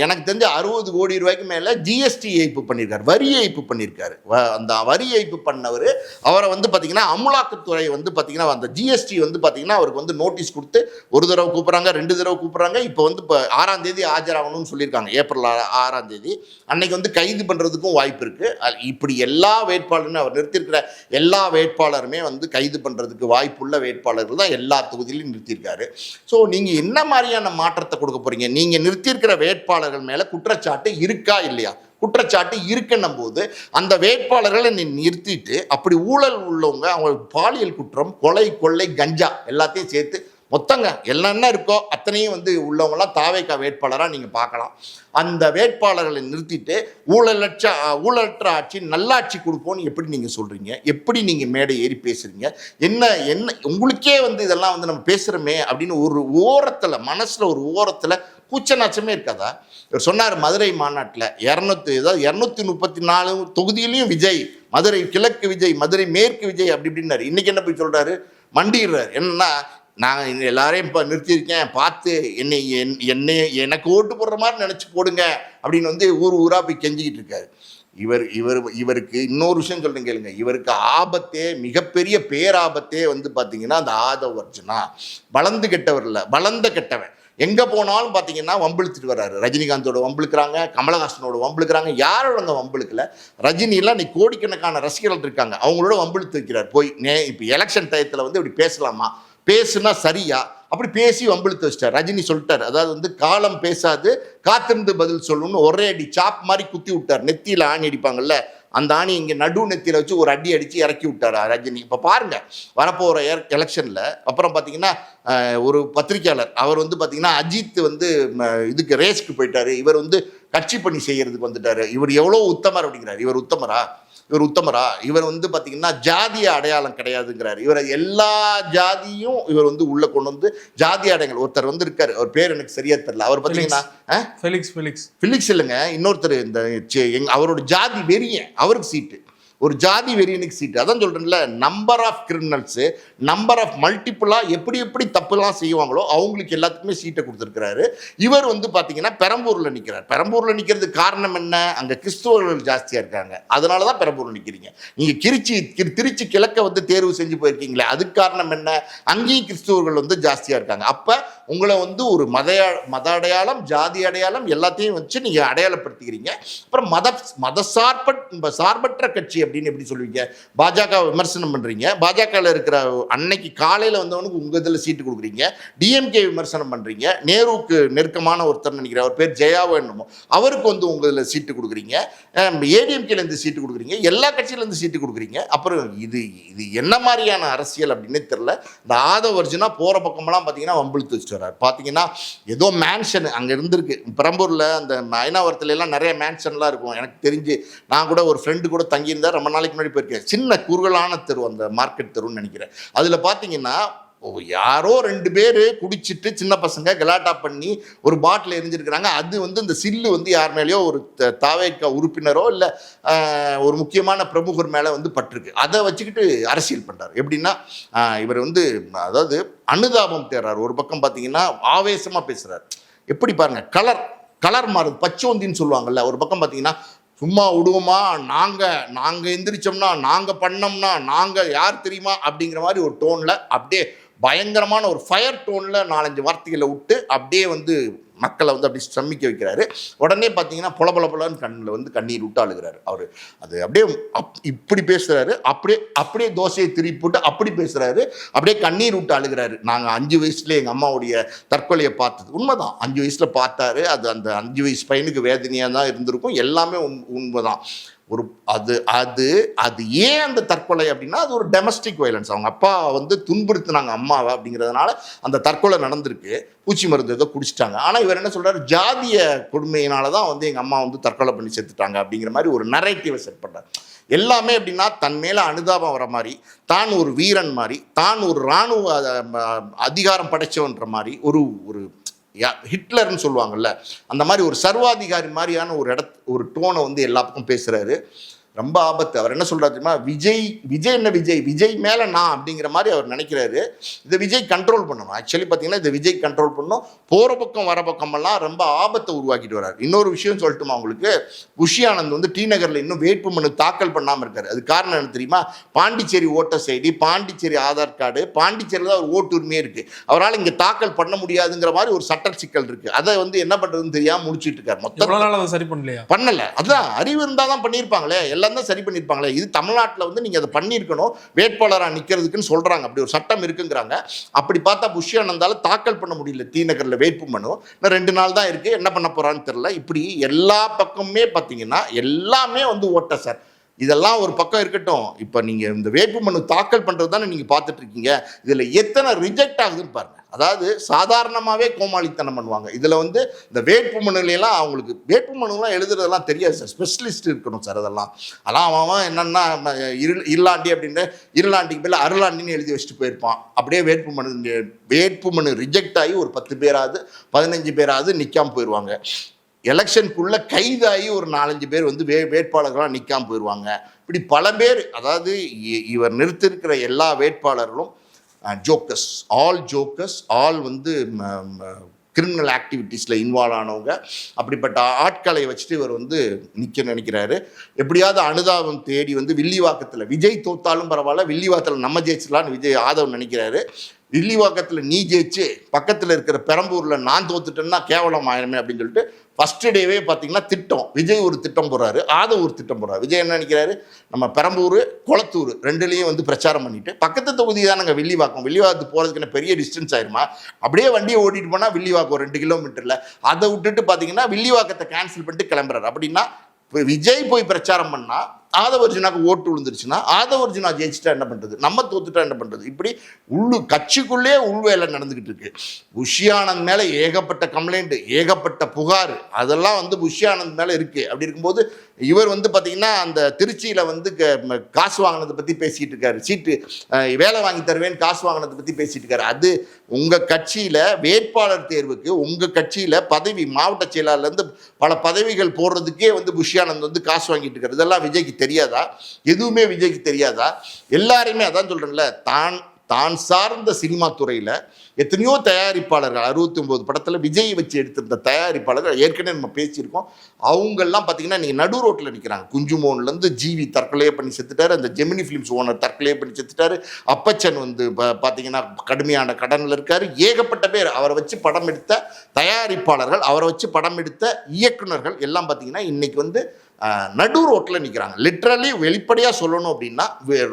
எனக்கு தெரிஞ்ச 60 கோடி ரூபாய்க்கு மேலே ஜிஎஸ்டி ஏய்ப்பு பண்ணியிருக்காரு, வரி ஏய்ப்பு பண்ணியிருக்காரு. அந்த வரி ஏய்ப்பு பண்ணவர் அவரை வந்து பார்த்தீங்கன்னா அமலாக்கத்துறை வந்து பார்த்தீங்கன்னா அந்த ஜிஎஸ்டி வந்து பார்த்தீங்கன்னா அவருக்கு வந்து நோட்டீஸ் கொடுத்து ஒரு தடவை கூப்பிட்றாங்க, 2 தடவை கூப்பிட்றாங்க. இப்போ வந்து இப்போ 6ஆம் தேதி ஆஜராகணும்னு சொல்லியிருக்காங்க. ஏப்ரல் 6ஆம் தேதி அன்னைக்கு வந்து கைது பண்ணுறதுக்கும் வாய்ப்பு இருக்குது. இப்படி எல்லா வேட்பாளருமே அவர் நிறுத்தியிருக்கிற எல்லா வேட்பாளருமே வந்து கைது பண்ணுறதுக்கு வாய்ப்புள்ள வேட்பாளர்கள் தான் எல்லா தொகுதியிலும் நிறுத்தியிருக்காரு. ஸோ நீங்கள் என்ன மாதிரியான மாற்றத்தை கொடுக்க போறீங்க? நீங்கள் நிறுத்தியிருக்கிற வேட்பாளர்கள் மேலே குற்றச்சாட்டு இருக்கா இல்லையா? குற்றச்சாட்டு இருக்குன்னும் போது அந்த வேட்பாளர்களை நீ நிறுத்திட்டு அப்படி ஊழல் உள்ளவங்க, அவங்களுக்கு பாலியல் குற்றம், கொலை, கொள்ளை, கஞ்சா எல்லாத்தையும் சேர்த்து மொத்தங்க என்னென்ன இருக்கோ அத்தனையும் வந்து உள்ளவங்களாம் தாவேகா வேட்பாளராக நீங்கள் பார்க்கலாம். அந்த வேட்பாளர்களை நிறுத்திட்டு ஊழலற்ற ஆட்சி நல்லாட்சி கொடுப்போன்னு எப்படி நீங்கள் சொல்கிறீங்க? எப்படி நீங்கள் மேடை ஏறி பேசுகிறீங்க? என்ன உங்களுக்கே வந்து இதெல்லாம் வந்து நம்ம பேசுகிறோமே அப்படின்னு ஒரு ஓரத்தில் மனசில் ஒரு ஓரத்தில் கூச்ச நாச்சமே இருக்காதா? இவர் சொன்னார் மதுரை மாநாட்டில் 234 தொகுதியிலையும் விஜய், மதுரை கிழக்கு விஜய், மதுரை மேற்கு விஜய் அப்படி இப்படின்னாரு. இன்றைக்கி என்ன போய் சொல்கிறாரு? மண்டிடுறாரு. என்னன்னா, நான் எல்லாரையும் இப்போ நிறுத்தியிருக்கேன், பார்த்து எனக்கு ஓட்டு போடுற மாதிரி நினச்சி போடுங்க அப்படின்னு வந்து ஊராக போய் கெஞ்சிக்கிட்டு இருக்காரு. இவருக்கு இன்னொரு விஷயம் சொல்றேன் கேளுங்க. இவருக்கு ஆபத்தே, மிகப்பெரிய பேராபத்தே வந்து பார்த்தீங்கன்னா அந்த ஆதவ் அர்ஜுனா. வளர்ந்து கெட்டவர் இல்லை, வளர்ந்த கெட்டவன். எங்கே போனாலும் பார்த்தீங்கன்னா வம்பிழுத்துட்டு வர்றாரு. ரஜினிகாந்தோட வம்பிழுக்கிறாங்க, கமலஹாசனோட வம்பிழுக்கிறாங்க. யாரோட அந்த வம்பிழுக்கல? ரஜினிலாம் நீ கோடிக்கணக்கான ரசிகர்கள் இருக்காங்க, அவங்களோட வம்பிழுத்து வைக்கிறார் போய். இப்போ எலெக்ஷன் டயத்தில் வந்து இப்படி பேசலாமா? பேசுனா சரியா? அப்படி பேசி வம்பிழுத்து வச்சிட்டார். ரஜினி சொல்லிட்டார், அதாவது வந்து காலம் பேசாது காத்திருந்து பதில் சொல்லணும்னு ஒரே அடி சாப் மாதிரி குத்தி விட்டார். நெத்தியில் ஆணி அடிப்பாங்கல்ல, அந்த ஆணி இங்கே நடு நெத்தியில் வச்சு ஒரு அடி அடித்து இறக்கி விட்டார் ரஜினி. இப்போ பாருங்கள் வரப்போகிற எலெக்ஷனில். அப்புறம் பார்த்தீங்கன்னா ஒரு பத்திரிக்கையாளர் அவர் வந்து பார்த்தீங்கன்னா அஜித் வந்து இதுக்கு ரேஸ்க்கு போயிட்டார், இவர் வந்து கட்சி பணி செய்கிறதுக்கு வந்துட்டார், இவர் எவ்வளோ உத்தமர் அப்படிங்கிறார். இவர் உத்தமரா? இவர் வந்து பார்த்தீங்கன்னா ஜாதிய அடையாளம் கிடையாதுங்கிறார். இவர் எல்லா ஜாதியும் இவர் வந்து உள்ள கொண்டு வந்து ஜாதி அடையாளங்கள். ஒருத்தர் வந்து இருக்காரு, அவர் பேர் எனக்கு சரியா தெரியல. அவர் பார்த்தீங்கன்னா ஃபிலிக்ஸ் இல்லைங்க, இன்னொருத்தர். இந்த அவரோட ஜாதி வெறியன், அவருக்கு சீட்டு. ஒரு ஜாதி வெறியனுக்கு சீட்டு. அதான் சொல்றேன்ல, number of criminals, number of மல்டிப்புளாக எப்படி தப்புலாம் செய்வாங்களோ அவங்களுக்கு எல்லாத்துக்குமே சீட்டை கொடுத்துருக்கிறாரு. இவர் வந்து பார்த்தீங்கன்னா பெரம்பூரில் நிற்கிறார். பெரம்பூரில் நிற்கிறதுக்கு காரணம் என்ன? அங்கே கிறிஸ்துவர்கள் ஜாஸ்தியாக இருக்காங்க, அதனால தான் பெரம்பூரில் நிற்கிறீங்க. நீங்கள் திருச்சி கிழக்க வந்து தேர்வு செஞ்சு போயிருக்கீங்களே, அதுக்கு காரணம் என்ன? அங்கேயும் கிறிஸ்துவர்கள் வந்து ஜாஸ்தியாக இருக்காங்க. அப்போ உங்களை வந்து ஒரு மத அடையாளம், ஜாதி அடையாளம் எல்லாத்தையும் வச்சு நீங்கள் அடையாளப்படுத்திக்கிறீங்க. அப்புறம் சார்பற்ற கட்சியை அப்படின்னு எப்படி சொல்லுவீங்க? பாஜக விமர்சனம் பண்ணுறீங்க, பாஜகவில் இருக்கிற அன்னைக்கு காலையில் வந்தவனுக்கு உங்கள் இதில் சீட்டு கொடுக்குறீங்க, டிஎம்கே விமர்சனம் பண்ணுறீங்க, நேருவுக்கு நெருக்கமான ஒருத்தர் நினைக்கிறேன், அவர் பேர் ஜெயாவோ என்னமோ, அவருக்கு வந்து உங்கள் இதில் சீட்டு கொடுக்குறீங்க, ஏடிஎம்கேலேருந்து சீட்டு கொடுக்குறீங்க, எல்லா கட்சியிலேருந்து சீட்டு கொடுக்குறீங்க. அப்புறம் இது இது என்ன மாதிரியான அரசியல் அப்படின்னு தெரியல. இந்த ஆதவ அர்ஜுனா போகிற பக்கமெல்லாம் பார்த்தீங்கன்னா வம்பிழுத்து வச்சுட்டு வர்றாரு. பார்த்தீங்கன்னா ஏதோ மேன்ஷன் அங்கே இருந்திருக்கு பெரம்பூரில், அந்த ஐநாவரத்துல எல்லாம் நிறைய மேன்ஷன்லாம் இருக்கும். எனக்கு தெரிஞ்சு நான் கூட ஒரு ஃப்ரெண்டு கூட தங்கியிருந்தார், ரொம்ப நாளைக்கு முன்னாடி போயிருக்கேன். சின்ன குறுகலான தெரு, அந்த மார்க்கெட் தெருன்னு நினைக்கிறேன். அதில் பார்த்தீங்கன்னா யாரோ 2 பேர் குடிச்சிட்டு சின்ன பசங்க கலாட்டா பண்ணி ஒரு பாட்டில் எரிஞ்சிருக்கிறாங்க. அது வந்து இந்த சில்லு வந்து யார் மேலேயோ ஒரு தாவேக்கா உறுப்பினரோ இல்லை ஒரு முக்கியமான பிரமுகர் மேலே வந்து பட்டிருக்கு. அதை வச்சுக்கிட்டு அரசியல் பண்ணுறாரு. எப்படின்னா இவர் வந்து அதாவது அனுதாபம் தேர்றாரு. ஒரு பக்கம் பார்த்தீங்கன்னா ஆவேசமாக பேசுகிறார். எப்படி பாருங்க, கலர் மாறுது, பச்சோந்தின்னு சொல்லுவாங்கல்ல. ஒரு பக்கம் பார்த்தீங்கன்னா சும்மா விடுவோமா, நாங்கள் எந்திரிச்சோம்னா, நாங்கள் பண்ணோம்னா, நாங்கள் யார் தெரியுமா அப்படிங்கிற மாதிரி ஒரு டோனில் அப்படியே பயங்கரமான ஒரு ஃபயர் டோனில் 4-5 வார்த்தைகளை விட்டு அப்படியே வந்து மக்களை வந்து அப்படி சம்மிக்க வைக்கிறாரு. உடனே பார்த்தீங்கன்னா பொலன்னு கண்ணில் வந்து கண்ணீர் விட்டு அழுகிறாரு அவர். அது அப்படியே இப்படி பேசுகிறாரு, அப்படியே தோசையை திருப்பி போட்டு அப்படி பேசுகிறாரு, அப்படியே கண்ணீர் விட்டு அழுகிறாரு. நாங்கள் 5 வயசுல எங்கள் அம்மாவுடைய தற்கொலையை பார்த்தது உண்மைதான். 5 வயசில் பார்த்தாரு. அது அந்த 5 வயசு பையனுக்கு வேதனையாக தான் இருந்திருக்கும். எல்லாமே உண்மைதான். ஒரு அது ஏன் அந்த தற்கொலை அப்படின்னா அது ஒரு டொமஸ்டிக் வயலன்ஸ். அவங்க அப்பா வந்து துன்புறுத்தினாங்க அம்மாவை அப்படிங்கிறதுனால அந்த தற்கொலை நடந்திருக்கு. பூச்சி மருந்து ஏதோ குடிச்சிட்டாங்க. ஆனால் இவர் என்ன சொல்றாரு, ஜாதிய கொடுமையினால தான் வந்து எங்கள் அம்மா வந்து தற்கொலை பண்ணி செத்துட்டாங்க அப்படிங்கிற மாதிரி ஒரு நரேட்டிவை செட் பண்ணுறாரு. எல்லாமே எப்படின்னா தன் மேலே அனுதாபம் வர மாதிரி, தான் ஒரு வீரன் மாதிரி, தான் ஒரு இராணுவ அதிகாரம் படைச்சவன்ற மாதிரி, ஒரு ஹிட்லர்னு சொல்லுவாங்கல்ல, அந்த மாதிரி ஒரு சர்வாதிகாரி மாதிரியான ஒரு டோனை வந்து எல்லா பக்கம் பேசுகிறாரு. ரொம்ப ஆபத்து. அவர் என்ன சொல்றாரு தெரியுமா, விஜய் மேலே நான் அப்படிங்கிற மாதிரி அவர் நினைக்கிறாரு. இதை விஜய் கண்ட்ரோல் பண்ணணும். ஆக்சுவலி பார்த்தீங்கன்னா இதை விஜய் கண்ட்ரோல் பண்ணணும். போகிற பக்கம் வர பக்கமெல்லாம் ரொம்ப ஆபத்தை உருவாக்கிட்டு வர்றாரு. இன்னொரு விஷயம் சொல்லட்டுமா உங்களுக்கு, புஷி ஆனந்த் வந்து டி நகரில் இன்னும் வேட்புமனு தாக்கல் பண்ணாமல் இருக்காரு. அது காரணம் என்ன தெரியுமா, Pondicherry voters ID, Pondicherry Aadhaar card, பாண்டிச்சேரியில் தான் ஒரு ஓட்டு உரிமையே இருக்குது. அவரால் இங்கே தாக்கல் பண்ண முடியாதுங்கிற மாதிரி ஒரு சட்ட சிக்கல் இருக்குது. அதை வந்து என்ன பண்ணுறதுன்னு தெரியாமல் முடிச்சுட்டு இருக்காரு. மொத்தம் சரி பண்ணல. அதுதான் அறிவு இருந்தால் தான் பண்ணியிருப்பாங்களே, தான் சரி பண்ணியிருப்பாங்களே. இது தமிழ்நாட்டில் வந்து நீங்கள் அதை பண்ணியிருக்கணும், வேட்பாளராக நிற்கிறதுக்குன்னு சொல்கிறாங்க. அப்படி ஒரு சட்டம் இருக்குங்கிறாங்க. அப்படி பார்த்தா புஷி ஆனந்தால தாக்கல் பண்ண முடியல டி நகரில் வேட்புமனு. இன்னும் 2 நாள் தான் இருக்குது, என்ன பண்ண போகிறான்னு தெரியல. இப்படி எல்லா பக்கமுமே பார்த்தீங்கன்னா எல்லாமே வந்து ஓட்ட சார். இதெல்லாம் ஒரு பக்கம் இருக்கட்டும். இப்போ நீங்கள் இந்த வேட்புமனு தாக்கல் பண்ணுறது தானே நீங்கள் பார்த்துட்டு இருக்கீங்க. இதில் எத்தனை ரிஜெக்ட் ஆகுதுன்னு பாருங்கள். அதாவது சாதாரணமாகவே கோமாளித்தனம் பண்ணுவாங்க. இதில் வந்து இந்த வேட்புமனுலாம் அவங்களுக்கு வேட்புமனுலாம் எழுதுறதெல்லாம் தெரியாது சார், ஸ்பெஷலிஸ்ட் இருக்கணும் சார். அதெல்லாம் அவன் என்னென்னா இருளாண்டி அப்படின்ற இருளாண்டிக்கு மேலே அருளாண்டின்னு எழுதி வச்சுட்டு போயிருப்பான். அப்படியே வேட்புமனு ரிஜெக்ட் ஆகி ஒரு 10 பேராவது 15 பேராவது நிற்காமல் போயிடுவாங்க. எலெக்ஷனுக்குள்ளே கைதாகி ஒரு 4-5 பேர் வந்து வேட்பாளர்களாக நிற்காமல் போயிடுவாங்க. இப்படி பல பேர், அதாவது இவர் நிறுத்திருக்கிற எல்லா வேட்பாளர்களும் ஜோக்கர்ஸ், ஆல் வந்து கிரிமினல் ஆக்டிவிட்டீஸில் இன்வால்வ் ஆனவங்க. அப்படிப்பட்ட ஆட்களை வச்சுட்டு இவர் வந்து நிற்க நினைக்கிறாரு. எப்படியாவது அனுதாபம் தேடி வந்து வில்லிவாக்கத்தில் விஜய் தோத்தாலும் பரவாயில்ல, வில்லிவாக்கத்தில் நம்ம ஜெயிச்சிடலான்னு விஜய் ஆதவ் நினைக்கிறாரு. வில்லிவாக்கத்தில் நீ ஜெயிச்சு பக்கத்தில் இருக்கிற பெரம்பூரில் நான் தோத்துட்டேன்னா கேவலம் ஆயிரமே அப்படின்னு சொல்லிட்டு ஃபஸ்ட்டு டேவே பார்த்தீங்கன்னா விஜய் ஒரு திட்டம் போடுறாரு, ஆதவ் ஒரு திட்டம் போடுறாரு. விஜய் என்ன நினைக்கிறாரு, நம்ம பெரம்பூர் கொளத்தூர் 2லேயும் வந்து பிரச்சாரம் பண்ணிட்டு பக்கத்து தொகுதி தான் நாங்கள் வில்லிவாக்கத்துக்கு போகிறதுக்கு பெரிய டிஸ்டன்ஸ் ஆயிருமா, அப்படியே வண்டியை ஓட்டிட்டு போனால் வில்லிவாக்கம் 2 கிலோமீட்டரில், அதை விட்டுட்டு பார்த்தீங்கன்னா வில்லிவாக்கத்தை கேன்சல் பண்ணிட்டு கிளம்புறாரு. அப்படின்னா விஜய் போய் பிரச்சாரம் பண்ணால் ஆதவர்ஜுனாக்கு ஓட்டு விழுந்துருச்சுன்னா ஆதவர்ஜுனா ஜெயிச்சுட்டா என்ன பண்ணுறது, நம்ம தோத்துட்டா என்ன பண்ணுறது, இப்படி கட்சிக்குள்ளே உள்வேலை நடந்துக்கிட்டு இருக்கு. புஷி ஆனந்த் மேலே ஏகப்பட்ட கம்ப்ளைண்ட், ஏகப்பட்ட புகார், அதெல்லாம் வந்து புஷி ஆனந்த் மேலே இருக்குது. அப்படி இருக்கும்போது இவர் வந்து பார்த்திங்கன்னா அந்த திருச்சியில் வந்து காசு வாங்கினதை பற்றி பேசிகிட்டு இருக்காரு, சீட்டு வேலை வாங்கி தருவேன்னு காசு வாங்கினதை பற்றி பேசிகிட்டு இருக்காரு. அது உங்கள் கட்சியில் வேட்பாளர் தேர்வுக்கு உங்கள் கட்சியில் பதவி மாவட்ட செயலாளர்லேருந்து பல பதவிகள் போடுறதுக்கே வந்து புஷி ஆனந்த் வந்து காசு வாங்கிட்டு இருக்காரு. இதெல்லாம் விஜய்க்கு தெரியாதா? எதுவுமே விஜய்க்கு தெரியாதா? எல்லாருமே அதான் சொல்கிறேன்ல, தான் சார்ந்த சினிமா துறையில் எத்தனையோ தயாரிப்பாளர்கள் 69 படத்தில் விஜய் வச்சு எடுத்திருந்த தயாரிப்பாளர்கள் ஏற்கனவே நம்ம பேசியிருக்கோம். அவங்கெல்லாம் பார்த்தீங்கன்னா நீங்கள் நடு ரோட்டில் நிற்கிறாங்க. குஞ்சுமோன்லேருந்து ஜிவி தற்கொலையே பண்ணி செத்துட்டாரு, அந்த ஜெமினி ஃபிலிம்ஸ் ஓனர் தற்கொலையே பண்ணி செத்துட்டாரு, அப்பச்சன் வந்து பார்த்தீங்கன்னா கடுமையான கடனில் இருக்கார். ஏகப்பட்ட பேர் அவரை வச்சு படம் எடுத்த தயாரிப்பாளர்கள், அவரை வச்சு படம் எடுத்த இயக்குநர்கள் எல்லாம் பார்த்தீங்கன்னா இன்றைக்கி வந்து நடு ரோட்டில் நிற்கிறாங்க. லிட்ரலி வெளிப்படையாக சொல்லணும் அப்படின்னா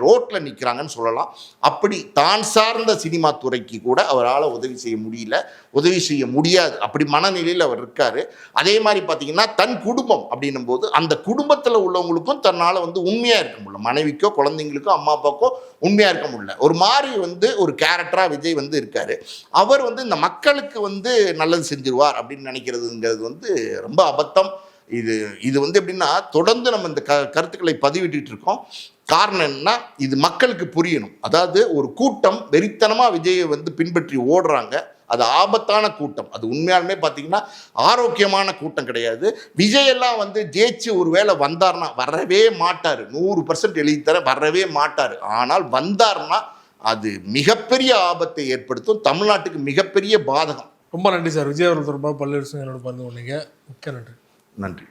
ரோட்டில் நிற்கிறாங்கன்னு சொல்லலாம். அப்படி தான் சார்ந்த சினிமா துறைக்கு கூட அவரால் உதவி செய்ய முடியல, உதவி செய்ய முடியாது, அப்படி மனநிலையில் அவர் இருக்கார். அதே மாதிரி பார்த்தீங்கன்னா தன் குடும்பம் அப்படின்னும் போது அந்த குடும்பத்தில் உள்ளவங்களுக்கும் தன்னால் வந்து உண்மையாக இருக்க முடியல, மனைவிக்கோ குழந்தைங்களுக்கோ அம்மா அப்பாக்கோ உண்மையாக இருக்க முடியல. ஒரு மாதிரி வந்து ஒரு கேரக்டராக விஜய் வந்து இருக்கார். அவர் வந்து இந்த மக்களுக்கு வந்து நல்லது செஞ்சிருவார் அப்படின்னு நினைக்கிறதுங்கிறது வந்து ரொம்ப அபத்தம். இது வந்து எப்படின்னா தொடர்ந்து நம்ம இந்த கருத்துக்களை பதிவிட்டு இருக்கோம். காரணம் என்னன்னா இது மக்களுக்கு புரியணும். அதாவது ஒரு கூட்டம் வெறித்தனமாக விஜயை வந்து பின்பற்றி ஓடுறாங்க, அது ஆபத்தான கூட்டம். அது உண்மையாலுமே பார்த்தீங்கன்னா ஆரோக்கியமான கூட்டம் கிடையாது. விஜயெல்லாம் வந்து ஜெயிச்சு ஒரு வேளை வந்தார்னா வரவே மாட்டார், 100% எழுதித்தர வரவே மாட்டார். ஆனால் வந்தார்னா அது மிகப்பெரிய ஆபத்தை ஏற்படுத்தும், தமிழ்நாட்டுக்கு மிகப்பெரிய பாதகம். ரொம்ப நன்றி சார். விஜய் அவர்கள் தொடர்பாக பல்வேறு விஷயங்களோட பகிர்ந்து கொண்டீங்க. மிக்க நன்றி. நன்றி.